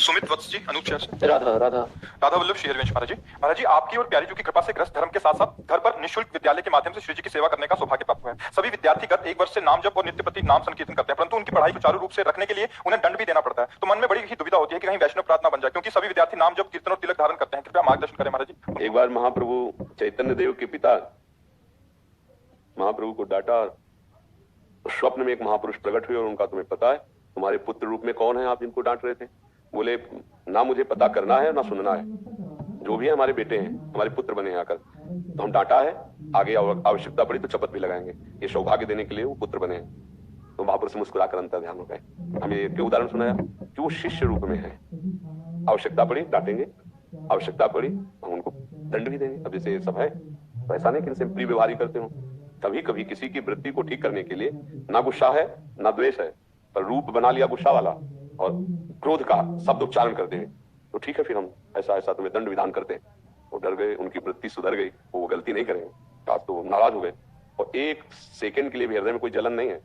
सुमित वत्स जी, अनूप शहर से। राधा राधा राधा वल्लभ शेयरवंश। महाराज जी आपकी और प्यारी जी की कृपा से ग्रस्त धर्म के साथ साथ घर पर निःशुल्क विद्यालय के माध्यम से श्री जी की सेवा करने का सौभाग्य प्राप्त हुआ है। सभी विद्यार्थी गत एक वर्ष से नाम जप और नित्य प्रति नाम संकीर्तन करते हैं, परंतु उनकी पढ़ाई सुचारू रूप से रखने के लिए उन्हें दंड भी देना पड़ता है। तो मन में बड़ी ही दुविधा होती है कि कहीं वैष्णव प्रार्थना बन जाए, क्योंकि सभी विद्यार्थी नाम जप कीर्तन और तिलक धारण करते हैं। कृपया मार्गदर्शन करें महाराज जी। एक बार महाप्रभु चैतन्य देव के पिता महाप्रभु को डांटा। स्वप्न में एक महापुरुष प्रकट हुए और उनका तुम्हें पता है तुम्हारे पुत्र रूप में कौन है आप जिनको डांट रहे थे? बोले ना मुझे पता करना है ना सुनना है, जो भी है हमारे बेटे हैं, हमारे पुत्र बने आकर। तो हम डांटा है, आगे आवश्यकता पड़ी तो शपथ भी लगाएंगे। ये सौभाग्य देने के लिए वो पुत्र बने हैं। तो महापुरुष मुस्कुराकर अंतर ध्यान हो गए। हमें क्यों उदाहरण सुनाया कि वो शिष्य रूप में है। आवश्यकता पड़ी डांटेंगे, आवश्यकता पड़ी हम उनको दंड भी देंगे। अब जैसे सब है तो ऐसा नहीं कि इनसे प्रिय व्यवहार करते हो। कभी कभी किसी की वृत्ति को ठीक करने के लिए ना गुस्सा है ना द्वेष है, पर रूप बना लिया गुस्सा वाला और क्रोध का शब्द उच्चारण कर देंगे तो ठीक है, फिर हम ऐसा ऐसा तुम्हें दंड विधान करते हैं। वो डर गए, उनकी वृत्ति सुधर गई, वो गलती नहीं करेंगे। आज तो नाराज हो गए और एक सेकंड के लिए भी हृदय में कोई जलन नहीं है,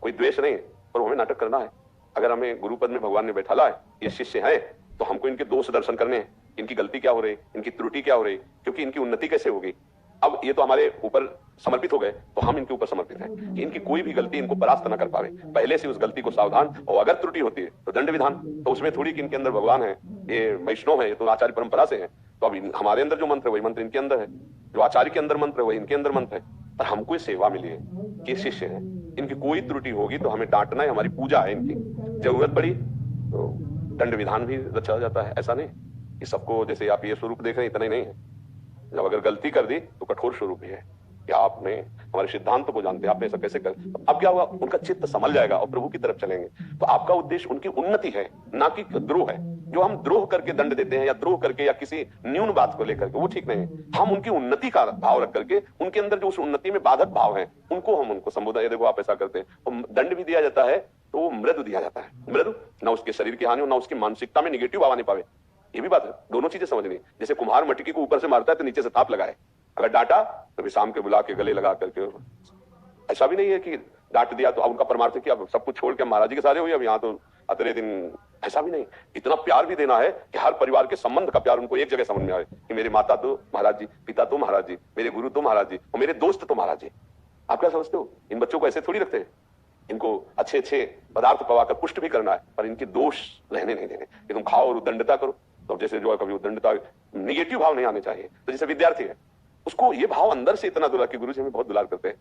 कोई द्वेष नहीं है, पर हमें नाटक करना है। अगर हमें गुरुपद में भगवान ने बैठाला है, ये शिष्य है, तो हमको इनके दोष दर्शन करने हैं। इनकी गलती क्या हो रही, इनकी त्रुटि क्या हो रही, क्योंकि इनकी उन्नति कैसे होगी। अब ये तो हमारे ऊपर समर्पित हो गए, तो हम इनके ऊपर समर्पित हैं कि इनकी कोई भी गलती इनको परास्त न कर पावे। पहले से उस गलती को सावधान, और अगर त्रुटि होती है तो दंड विधान। तो उसमें थोड़ी कि इनके अंदर भगवान है, ये वैष्णव है, ये तो आचार्य परंपरा से है, तो अब हमारे अंदर जो मंत्र है वही मंत्र इनके अंदर है, जो आचार्य के अंदर मंत्र है वही इनके अंदर मंत्र है। पर हमको सेवा मिली है कि शिष्य है, इनकी कोई त्रुटि होगी तो हमें डांटना है, हमारी पूजा है इनकी। जरूरत पड़ी तो दंड विधान भी रचा जाता है। ऐसा नहीं कि सबको जैसे आप ये स्वरूप देख रहे हैं इतना ही नहीं है। जब अगर गलती कर दी तो कठोर स्वरूप ही है कि आपने हमारे सिद्धांतों को जानते हैं, आपने ऐसा कैसे कर। अब क्या हुआ, उनका चित्त संभल जाएगा और प्रभु की तरफ चलेंगे। तो आपका उद्देश्य उनकी उन्नति है, ना कि द्रोह है। जो हम द्रोह करके दंड देते हैं या द्रोह करके या किसी न्यून बात को लेकर के, वो ठीक नहीं है। हम उनकी उन्नति का भाव रख करके उनके अंदर जो उस उन्नति में बाधक भाव है उनको हम उनको संबोधन, देखो आप ऐसा करते हैं, तो दंड भी दिया जाता है तो वो मृदु दिया जाता है। मृदु ना उसके शरीर की हानि हो, ना उसकी मानसिकता में निगेटिव भाव आने पावे। ये भी बात है, दोनों चीजें समझनी। जैसे कुम्हार मटकी को ऊपर से मारता है तो नीचे से ताप लगाए, अगर डांटा तो शाम के बुला के गले लगा करके। ऐसा भी नहीं है कि डांट दिया तो अब उनका परमार्थ किया, सब कुछ छोड़ के महाराज जी के सारे हुए, अब यहाँ तो अतरे दिन। ऐसा भी नहीं, इतना प्यार भी देना है कि हर परिवार के संबंध का प्यार उनको एक जगह समझ में आए कि मेरे माता तो महाराज जी, पिता तो महाराज जी, मेरे गुरु तो महाराज जी और मेरे दोस्त तो महाराज जी। आप क्या समझते हो, इन बच्चों को ऐसे थोड़ी रखते हैं। इनको अच्छे अच्छे पदार्थ पवाकर पुष्ट भी करना है, पर इनके दोष रहने नहीं देने कि तुम खाओ और उद्दंडता करो। तो जैसे जो है कभी उद्दंडता, निगेटिव भाव नहीं आने चाहिए। तो जैसे विद्यार्थी है उसको ये भाव अंदर से इतना दुलार कि गुरु जी हमें बहुत दुलार करते हैं,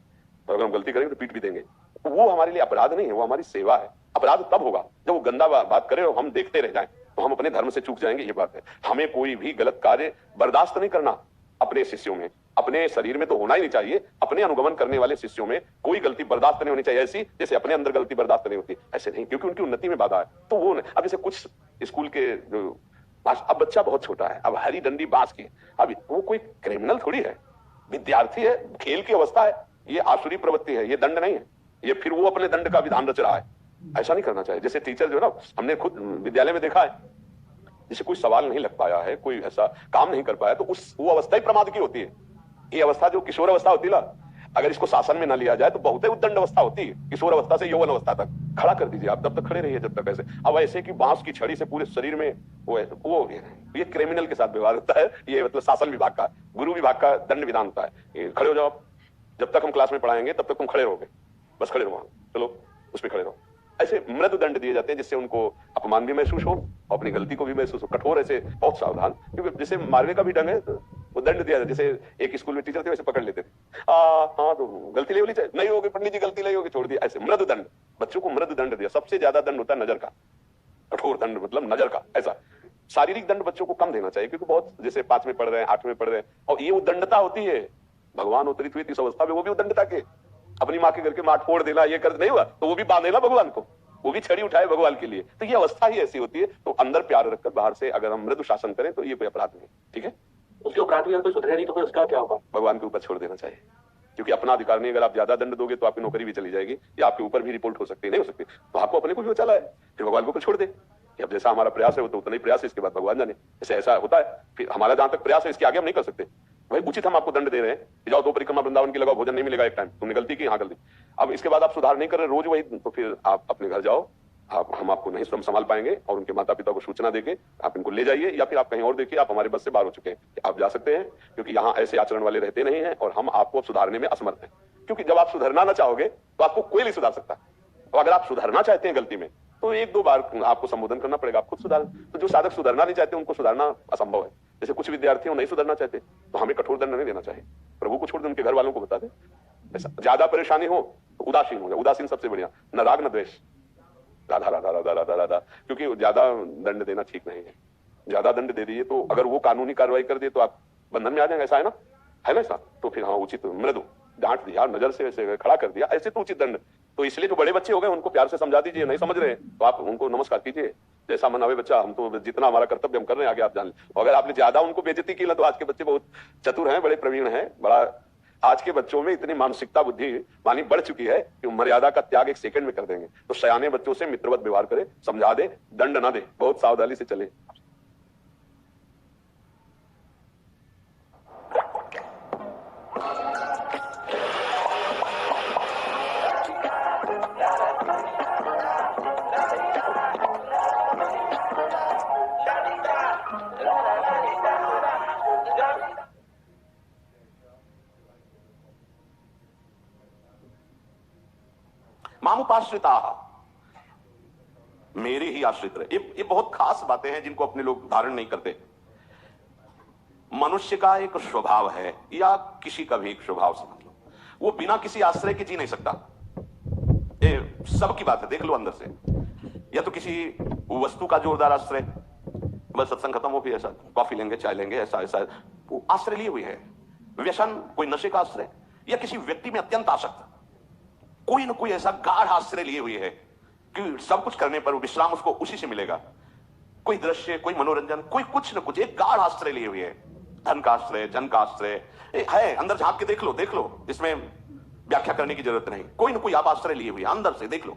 और अगर हम गलती करेंगे तो पीट भी देंगे। तो वो हमारे लिए अपराध नहीं है, वो हमारी सेवा है। अपराध तब होगा जब वो गंदा बात करे और हम देखते रह जाएं, तो हम अपने धर्म से चूक जाएंगे। ये बात है, हमें कोई भी गलत कार्य बर्दाश्त नहीं करना। अपने शिष्यों में, अपने शरीर में तो होना ही नहीं चाहिए, अपने अनुगमन करने वाले शिष्यों में कोई गलती बर्दाश्त नहीं होनी चाहिए ऐसी जैसे अपने अंदर गलती बर्दाश्त नहीं होती। ऐसे नहीं, क्योंकि उनकी उन्नति में बाधा है। तो वो अब जैसे कुछ स्कूल के जो, अब बच्चा बहुत छोटा है, अब हरी डंडी बांस की, अब वो कोई क्रिमिनल थोड़ी है, विद्यार्थी है, खेल की अवस्था है, ये आसुरी प्रवृत्ति है, ये दंड नहीं है। ये फिर वो अपने दंड का विधान रच रहा है। ऐसा नहीं करना चाहिए। जैसे टीचर जो है ना, हमने खुद विद्यालय में देखा है, जैसे कोई सवाल नहीं लग पाया है, कोई ऐसा काम नहीं कर पाया, तो उस वो अवस्था ही प्रमाद की होती है। ये अवस्था जो किशोर अवस्था होती है ना, अगर इसको शासन में न लिया जाए तो बहुत ही उद्दंड अवस्था होती है। किशोर अवस्था से यौवन अवस्था तक खड़ा कर दीजिए आप, तब तक खड़े रहिए जब तक ऐसे। अब ऐसे कि बांस की छड़ी से पूरे शरीर में वो ये क्रिमिनल के साथ व्यवहार होता है। ये मतलब शासन विभाग का, गुरु विभाग का दंड विधान होता है। खड़े हो जाओ आप, जब तक हम क्लास में पढ़ाएंगे तब तक तुम खड़े रहोगे, बस खड़े रहो, चलो उस पर खड़े रहो। ऐसे मृदु दंड दिए जाते हैं जिससे उनको अपमान भी महसूस हो और अपनी गलती को भी महसूस हो। कठोर ऐसे बहुत सावधान, क्योंकि जैसे मारने का भी ढंग है तो वो दंड दिया जाता है। जैसे एक स्कूल में टीचर थे वैसे पकड़ लेते थे, हाँ तो गलती ले चाहिए, नहीं होगी पंडित जी, गलती नहीं होगी, छोड़ दिया। ऐसे मृदु दंड, बच्चों को मृदु दंड दिया। सबसे ज्यादा दंड होता है नजर का, कठोर दंड मतलब नजर का। ऐसा शारीरिक दंड बच्चों को कम देना चाहिए, क्योंकि बहुत जैसे 5 में पढ़ रहे हैं, 8 में पढ़ रहे हैं, और ये उद्दंडता होती है। भगवान उतरित हुए इस अवस्था में, वो भी उद्दंडता के, अपनी माँ के घर के माठ फोड़ देना, ये कर नहीं हुआ तो वो भी बांधे ना भगवान को, वो भी छड़ी उठाए भगवान के लिए। तो ये अवस्था ही ऐसी होती है। तो अंदर प्यार रखकर बाहर से अगर हम मृदु शासन करें तो ये कोई अपराध नहीं। ठीक है, उसके उपरांत भी कोई सुधरे नहीं तो फिर उसका क्या होगा? भगवान के ऊपर छोड़ देना चाहिए, क्योंकि अपना अधिकार नहीं। अगर आप ज्यादा दंड दोगे तो आपकी नौकरी भी चली जाएगी या आपके ऊपर भी रिपोर्ट हो सकती है, नहीं हो सकती। तो आपको अपने को भी चला है, फिर भगवान को ऊपर छोड़ दे कि अब जैसा हमारा प्रयास है वो तो उतना ही प्रयास है, इसके बाद भगवान जाने। जैसे ऐसा होता है, फिर हमारा जहां तक प्रयास है इसके आगे हम नहीं कर सकते। भाई उचित हम आपको दंड दे रहे हैं कि जाओ 2 परिक्रमा वृंदावन की लगाओ, भोजन नहीं मिलेगा एक टाइम, तुमने गलती की, हाँ गलती। अब इसके बाद आप सुधार नहीं कर रहे रोज वही, तो फिर आप अपने घर जाओ, हम आपको नहीं संभाल पाएंगे और उनके माता पिता को सूचना देके आप इनको ले जाइए, या फिर आप कहीं और देखिए, आप हमारे बस से बाहर हो चुके हैं, आप जा सकते हैं, क्योंकि यहाँ ऐसे आचरण वाले रहते नहीं हैं और हम आपको सुधारने में असमर्थ हैं। क्योंकि जब आप सुधरना ना चाहोगे तो आपको कोई नहीं सुधार सकता, और अगर आप सुधरना चाहते हैं गलती में तो एक दो बार आपको संबोधन करना पड़ेगा, आप खुद सुधार। तो जो साधक सुधरना नहीं चाहते उनको सुधारना असंभव है। जैसे कुछ विद्यार्थी नहीं सुधरना चाहते तो हमें कठोर दंड नहीं देना चाहिए, प्रभु को छोड़ दे, उनके घर वालों को बता दे। ऐसा ज्यादा परेशानी हो तो उदासीन हो जाए, उदासीन सबसे बढ़िया, न राग न द्वेष, राधा राधा राधा राधा राधा। क्योंकि ज्यादा दंड देना ठीक नहीं है। ज्यादा दंड दे दिए तो अगर वो कानूनी कार्रवाई कर दिए तो आप बंधन में आ जाएंगे, ऐसा है ना ऐसा। तो फिर हाँ उचित मृदु डांट दिया, नजर से ऐसे खड़ा कर दिया, ऐसे तो उचित दंड। तो इसलिए जो बड़े बच्चे हो गए उनको प्यार से समझा दीजिए, नहीं समझ रहे तो आप उनको नमस्कार कीजिए, जैसा मन आवे बच्चा, हम तो जितना हमारा कर्तव्य हम कर रहे हैं आगे आप जान लें। अगर आपने ज्यादा उनको बेइज्जती की ना, तो आज के बच्चे बहुत चतुर हैं, बड़े प्रवीण हैं, बड़ा आज के बच्चों में इतनी मानसिकता बुद्धि मानी बढ़ चुकी है कि मर्यादा का त्याग एक सेकंड में कर देंगे। तो सयाने बच्चों से मित्रवत व्यवहार करे, समझा दे, दंड ना दे, बहुत सावधानी से चले। मामुपाश्रिता, मेरे ही आश्रित रहे। ये बहुत खास बातें हैं जिनको अपने लोग धारण नहीं करते। मनुष्य का एक स्वभाव है, या किसी का भी एक स्वभाव समझ लो, वो बिना किसी आश्रय के जी नहीं सकता। ये सबकी बात है, देख लो अंदर से। या तो किसी वस्तु का जोरदार आश्रय, बस सत्संग खत्म हो फिर ऐसा कॉफी लेंगे, चाय लेंगे, ऐसा ऐसा वो आश्रय लिए हुए है। व्यसन, कोई नशे का आश्रय, या किसी व्यक्ति में अत्यंत आसक्त, कोई ना कोई ऐसा गाढ़ आश्रय लिए हुए है कि सब कुछ करने पर विश्राम उसको उसी से मिलेगा। कोई दृश्य, कोई मनोरंजन, कोई कुछ न कुछ एक गाढ़ आश्रय लिए हुए है। धन का आश्रय, जन का आश्रय है, अंदर झांक के देख लो, इसमें व्याख्या करने की जरूरत नहीं। कोई ना कोई आप आश्रय लिए हुए, अंदर से देख लो।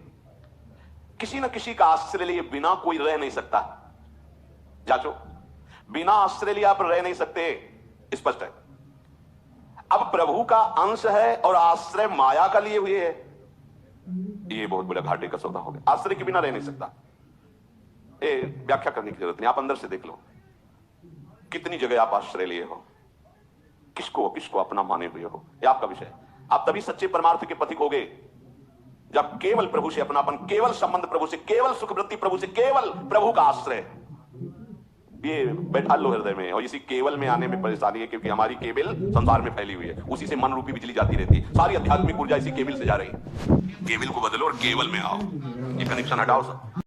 किसी न किसी का आश्रय लिए बिना कोई रह नहीं सकता। जांचो, बिना आश्रय लिए आप रह नहीं सकते, स्पष्ट है। अब प्रभु का अंश है और आश्रय माया का लिए हुए है, ये बहुत बड़ा घाटे का सौदा हो गया। आश्रय के बिना रह नहीं सकता, ये व्याख्या करने की जरूरत नहीं, आप अंदर से देख लो। कितनी जगह आप आश्रय लिए हो, किसको किसको अपना माने हुए हो, ये आपका विषय। आप तभी सच्चे परमार्थ के पथिक होगे जब केवल प्रभु से अपनापन, केवल संबंध प्रभु से, केवल सुखवृत्ति प्रभु से, केवल प्रभु का आश्रय ये बैठा लो हृदय में। और इसी केवल में आने में परेशानी है, क्योंकि हमारी केवल संसार में फैली हुई है, उसी से मन रूपी बिजली जाती रहती है। सारी आध्यात्मिक ऊर्जा इसी केवल से जा रही है। केवल को बदलो और केवल में आओ, ये कनेक्शन हटाओ सब।